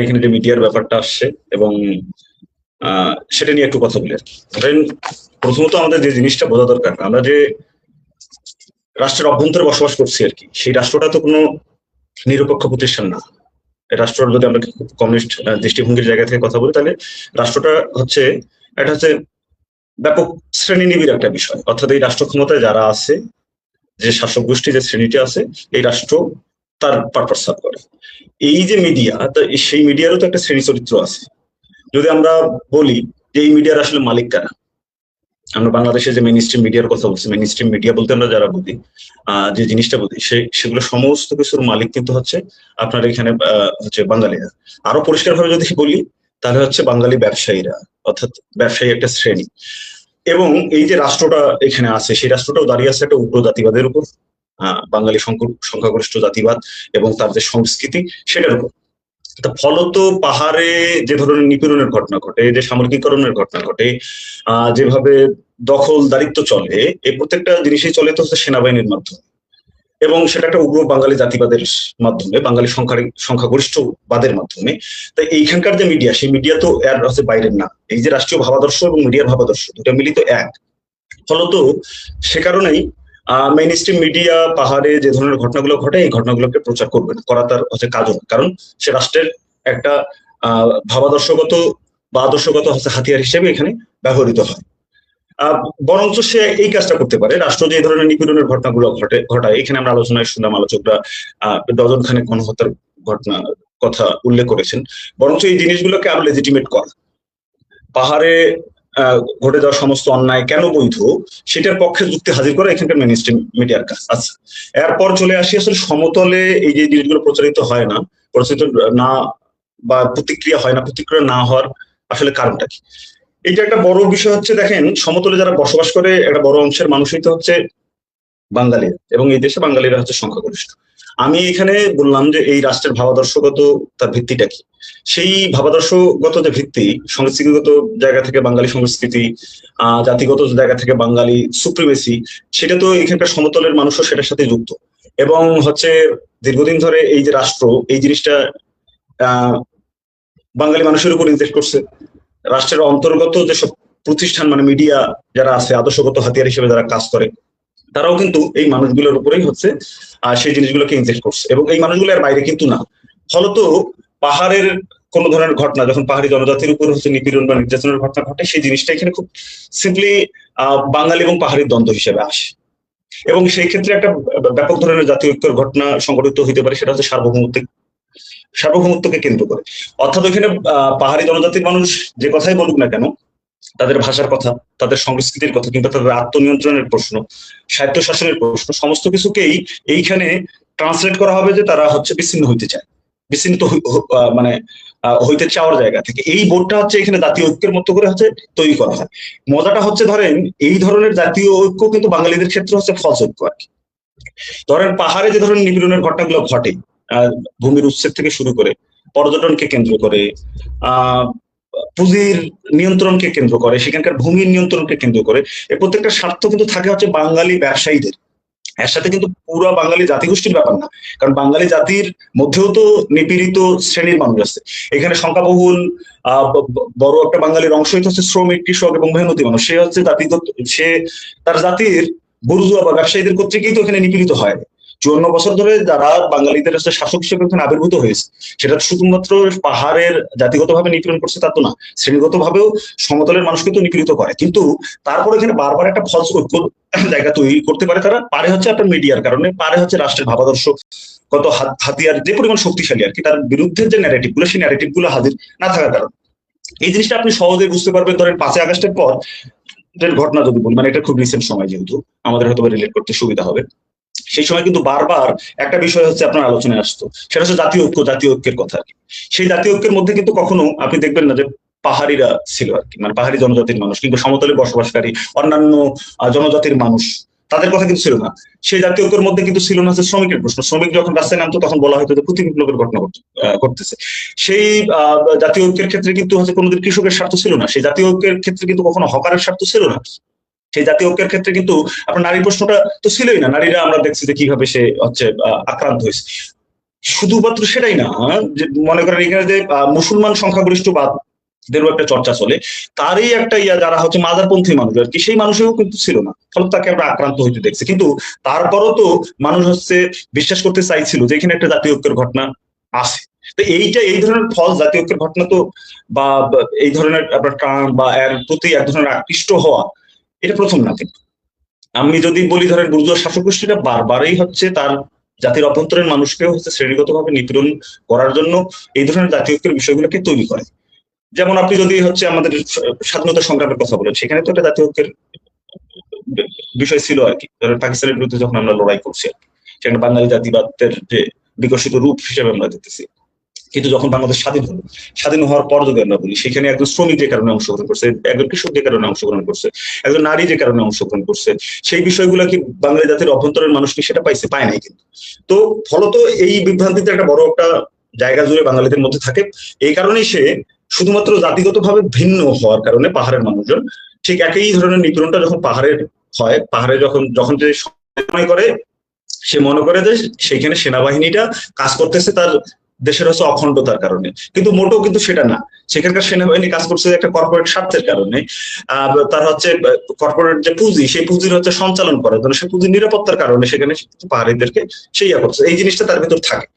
এখানে যে মিডিয়ার ব্যাপারটা আসছে এবং সেটা নিয়ে একটু কথা বলি আর কি। ধরেন প্রথমত আমাদের যে জিনিসটা বোঝা দরকার, আমরা যে রাষ্ট্রের অভ্যন্তরে বসবাস করছি আর কি, সেই রাষ্ট্রটা তো কোনো নিরপেক্ষ প্রতিষ্ঠান না। রাষ্ট্র যদি আমরা কমিউনিস্ট দৃষ্টিভঙ্গির জায়গা থেকে কথা বলি, তাহলে রাষ্ট্রটা হচ্ছে এটা হচ্ছে ব্যাপক শ্রেণীনিবিড় একটা বিষয়। অর্থাৎ এই রাষ্ট্র ক্ষমতায় যারা আছে, যে শাসক গোষ্ঠী যে শ্রেণীটা আছে, এই রাষ্ট্র তার পারপাস সার্ভ করে। এই যে মিডিয়া, সেই মিডিয়ারও তো একটা শ্রেণী চরিত্র আছে। যদি আমরা বলি যে এই মিডিয়ার আসলে মালিক কারা, আমরা বাংলাদেশে যে মেইন স্ট্রিম মিডিয়ার কথা বলছি, মেইন স্ট্রিম মিডিয়া বলতে আমরা যারা বুঝি, যে জিনিসটা বুঝি, সেগুলো সমস্ত কিছুর মালিক কিন্তু হচ্ছে আপনার এখানে হচ্ছে বাঙালিরা। আরো পরিষ্কার ভাবে যদি বলি তাহলে হচ্ছে বাঙালি ব্যবসায়ীরা, অর্থাৎ ব্যবসায়ী একটা শ্রেণী। এবং এই যে রাষ্ট্রটা এখানে আছে, সেই রাষ্ট্রটাও দাঁড়িয়ে আছে একটা উগ্র জাতিবাদের উপর, বাঙালি সংখ্যাগরিষ্ঠ জাতিবাদ এবং তার যে সংস্কৃতি সেটার উপর। ফলত পাহাড়ে যে ধরনের নিপীড়নের ঘটনা ঘটে, যে সামরিকীকরণের ঘটনা ঘটে, যেভাবে দখলদারিত্ব চলে, এই প্রত্যেকটা জিনিসই চলে তো হচ্ছে সেনাবাহিনীর মাধ্যমে, এবং সেটা একটা উগ্র বাঙালি জাতিবাদের মাধ্যমে, বাঙালি সংখ্যাগরিষ্ঠবাদের মাধ্যমে। তাই এইখানকার যে মিডিয়া, সেই মিডিয়া তো এর হচ্ছে বাইরের না। এই যে রাষ্ট্রীয় ভাবাদর্শ এবং মিডিয়ার ভাবাদর্শ দুটা মিলিত এক। ফলত সে কারণেই মেইন স্ট্রিম মিডিয়া পাহাড়ে যে ধরনের ঘটনাগুলো ঘটে, এই ঘটনাগুলোকে প্রচার করবে না, করা তার হচ্ছে কাজও না। কারণ সে রাষ্ট্রের একটা ভাবাদর্শগত বা আদর্শগত হচ্ছে হাতিয়ার হিসেবে এখানে ব্যবহৃত হয়। বরঞ্চ সে এই কাজটা করতে পারে, রাষ্ট্র যে ধরনের নিপীড়নের ঘটনাগুলো ঘটায়, এখানে আমরা আলোচনায় শুনলাম, আলোচকরা ডজন খানেক গণহত্যার ঘটনা কথা উল্লেখ করেছেন। বরঞ্চ এই জিনিসগুলোকে আরো লেজিটিমেট করা, পাহাড়ে ঘটে যাওয়া সমস্ত অন্যায় কেন বৈধ সেটার পক্ষে যুক্তি হাজির করা এখানকার মেইন স্ট্রিম মিডিয়ার কাজ। আচ্ছা, এরপর চলে আসি আসলে সমতলে এই যে জিনিসগুলো প্রচারিত হয় না, প্রচারিত না বা প্রতিক্রিয়া হয় না, প্রতিক্রিয়া না হওয়ার আসলে কারণটা কি? এইটা একটা বড় বিষয় হচ্ছে, দেখেন সমতলে যারা বসবাস করে একটা বড় অংশের মানুষই তো হচ্ছে বাঙালি, এবং এই দেশে বাঙালিরা হচ্ছে সংখ্যাগরিষ্ঠ। আমি এখানে বললাম যে এই রাষ্ট্রের ভাবাদর্শগত তার ভিত্তিটা কি, সেই ভাবাদর্শগত যে ভিত্তি, সংস্কৃতিগত জায়গা থেকে বাঙালি সংস্কৃতি, জাতিগত জায়গা থেকে বাঙালি সুপ্রিমেসি, সেটা তো এখানকার সমতলের মানুষও সেটার সাথে যুক্ত। এবং হচ্ছে দীর্ঘদিন ধরে এই যে রাষ্ট্র, এই জিনিসটা বাঙালি মানুষের উপর ইনজেক্ট করছে। রাষ্ট্রের অন্তর্গত যেসব প্রতিষ্ঠান মানে মিডিয়া যারা আছে, আদর্শগত হাতিয়ার হিসেবে যারা কাজ করে, তারাও কিন্তু এই মানুষগুলোর উপরেই হচ্ছে সেই জিনিসগুলোকে ইনজেক্ট করছে, এবং এই মানুষগুলো এর বাইরে কিন্তু না। ফলত পাহাড়ের কোন ধরনের ঘটনা যখন পাহাড়ি জনজাতির উপর হচ্ছে নিপীড়ন বা নির্যাতনের ঘটনা ঘটে, সেই জিনিসটা এখানে খুব সিম্পলি বাঙালি এবং পাহাড়ির দ্বন্দ্ব হিসেবে আসে। এবং সেই ক্ষেত্রে একটা ব্যাপক ধরনের জাতীয় ঐক্যের ঘটনা সংঘটিত হইতে পারে, সেটা হচ্ছে সার্বভৌমত্বকে কেন্দ্র করে। অর্থাৎ ওইখানে পাহাড়ি জনজাতির মানুষ যে কথাই বলুক না কেন, তাদের ভাষার কথা, তাদের সংস্কৃতির কথা, কিংবা তাদের আত্মনিয়ন্ত্রণের প্রশ্ন, স্বায়ত্তশাসনের প্রশ্ন, সমস্ত কিছুকেই এইখানে ট্রান্সলেট করা হবে যে তারা হচ্ছে বিচ্ছিন্ন হইতে চায়, বিচ্ছিন্ন মানে হইতে চাওয়ার জায়গা থেকে। এই বোর্ডটা হচ্ছে এখানে জাতীয় ঐক্যের মতো করে হচ্ছে তৈরি করা হয়। মজাটা হচ্ছে, ধরেন এই ধরনের জাতীয় ঐক্য কিন্তু বাঙালিদের ক্ষেত্রে হচ্ছে ফলস ঐক্য আর কি। ধরেন পাহাড়ে যে ধরনের নিপীড়নের ঘটনাগুলো ঘটে, ভূমির উচ্ছেদ থেকে শুরু করে, পর্যটনকে কেন্দ্র করে, পুঁজির নিয়ন্ত্রণকে কেন্দ্র করে, সেখানকার ভূমির নিয়ন্ত্রণকে কেন্দ্র করে, এই প্রত্যেকটা স্বার্থ কিন্তু থাকে হচ্ছে বাঙালি ব্যবসায়ীদের। এর সাথে কিন্তু পুরো বাঙালি জাতিগোষ্ঠীর ব্যাপার না, কারণ বাঙালি জাতির মধ্যেও তো নিপীড়িত শ্রেণীর মানুষ আছে। এখানে সংখ্যাবহুল বড় একটা বাঙালির অংশই হচ্ছে শ্রমিক, কৃষক এবং মেহনতি মানুষ। সে হচ্ছে সে তার জাতির বুর্জুয়া বা ব্যবসায়ীদের কর্তৃকই তো এখানে নিপীড়িত হয়। 54 বছর ধরে যারা বাঙালিদের হচ্ছে শাসক হিসেবে এখানে আবির্ভূত হয়েছে, সেটা শুধুমাত্র পাহাড়ের জাতিগত ভাবে নিপীড়ন করছে তা তো না, শ্রেণীগত ভাবেও সমতলের মানুষকে তো নিপীড়িত করে। কিন্তু তারপরে এখানে বারবার একটা ফলস ঐক্য জায়গা তৈরি করতে পারে তারা, পারে হচ্ছে আপনার মিডিয়ার কারণে, পারে হচ্ছে রাষ্ট্রের ভাবাদর্শ কত হাতিয়ার যে পরিমাণ শক্তিশালী আর কি, তার বিরুদ্ধে যে ন্যারেটিভ গুলো, সেই ন্যারেটিভ গুলো হাজির না থাকার কারণে। এই জিনিসটা আপনি সহজে বুঝতে পারবেন। ধরেন 5ই আগস্টের পর ঘটনা যদি বলি, মানে এটা খুব রিসেন্ট সময়, যেহেতু আমাদের হয়তো রিলেট করতে সুবিধা হবে, সেই সময় কিন্তু বারবার একটা বিষয় হচ্ছে আপনার আলোচনায় আসতো, সেটা হচ্ছে জাতীয় ঐক্য, জাতীয় ঐক্যের কথা আর কি। সেই জাতীয় ঐক্যের মধ্যে কিন্তু কখনো আপনি দেখবেন না যে পাহাড়িরা ছিল আর কি, মানে পাহাড়ি জনজাতির মানুষ কিংবা সমতলে বসবাসকারী অন্যান্য জনজাতির মানুষ, তাদের কথা কিন্তু ছিল না। সেই জাতীয় ঐক্যের মধ্যে কিন্তু ছিল না হচ্ছে শ্রমিকের প্রশ্ন। শ্রমিক যখন রাস্তায় নামতো তখন বলা হতো যে প্রতি বিপ্লবের ঘটনা ঘটতেছে। সেই জাতীয় ঐক্যের ক্ষেত্রে কিন্তু হচ্ছে কোনোদিন কৃষকের স্বার্থ ছিল না, সেই জাতীয় ঐক্যের ক্ষেত্রে কিন্তু কখনো হকারের স্বার্থ ছিল না, সেই জাতীয় ঐক্যের ক্ষেত্রে কিন্তু আপনার নারী প্রশ্নটা তো ছিলই না। নারীরা আমরা দেখছি যে কিভাবে সে হচ্ছে আক্রান্ত হয়েছে। শুধুমাত্র সেটাই না, যে মনে করেন এখানে যে মুসলমান সংখ্যাগরিষ্ঠবাদেরও একটা চর্চা চলে, তারই একটা যারা হচ্ছে মাজারপন্থী মানুষ আর কি, সেই মানুষও কিন্তু ছিল না, ফলে তাকে আমরা আক্রান্ত হইতে দেখছি। কিন্তু তারপরও তো মানুষ হচ্ছে বিশ্বাস করতে চাইছিল যে এখানে একটা জাতীয় ঐক্যের ঘটনা আছে। তো এই ধরনের ফলস জাতীয় ঐক্যের ঘটনা তো, বা এই ধরনের আপনার টান বা এর প্রতি এক ধরনের আকৃষ্ট হওয়া, এটা প্রথম না। কিন্তু আমি যদি বলি, ধরেন বুর্জোয়া শাসক গোষ্ঠীটা বারবারই হচ্ছে তার জাতির অভ্যন্তরীণ মানুষকে হচ্ছে শ্রেণীগতভাবে নিপীড়ন করার জন্য এই ধরনের জাতীয় ঐক্যের বিষয়গুলোকে তৈরি করে। যেমন আপনি যদি হচ্ছে আমাদের স্বাধীনতা সংগ্রামের কথা বলেন, সেখানে তো একটা জাতীয় ঐক্যের বিষয় ছিল আর কি। ধরেন পাকিস্তানের বিরুদ্ধে যখন আমরা লড়াই করছি, সেখানে বাঙালি জাতিবাদের যে বিকশিত রূপ হিসেবে আমরা দেখতেছি। কিন্তু যখন বাংলাদেশ স্বাধীন হওয়ার পর যদি আমরা বলি, সেখানে একজন শ্রমিক যে কারণে অংশগ্রহণ করছে, একজন কৃষক যে কারণে অংশগ্রহণ করছে, একজন নারী যে কারণে অংশগ্রহণ করছে, সেই বিষয়গুলো কি বাঙালি জাতির অভ্যন্তরের মানুষ কি সেটা পাইছে? পায় নাই কিন্তু। তো ফলত এই বিভ্রান্তিতে একটা বড় একটা জায়গা জুড়ে বাঙালিদের মধ্যে থাকে। এই কারণেই সে শুধুমাত্র জাতিগতভাবে ভিন্ন হওয়ার কারণে পাহাড়ের মানুষজন ঠিক একই ধরনের নিপীড়নটা যখন পাহাড়ের হয়, পাহাড়ে যখন যখন যে মনে করে, সে মনে করে যে সেখানে সেনাবাহিনীটা কাজ করতেছে তার দেশের হচ্ছে অখণ্ডতার কারণে, কিন্তু মোটেও কিন্তু সেটা না। সেখানকার সেনাবাহিনী কাজ করছে একটা কর্পোরেট স্বার্থের কারণে। তার হচ্ছে কর্পোরেট যে পুঁজি, সেই পুঁজির হচ্ছে সঞ্চালন করার জন্য, সেই পুঁজির নিরাপত্তার কারণে সেখানে পাহাড়িদেরকে সেই করছে। এই জিনিসটা তার ভিতর থাকে।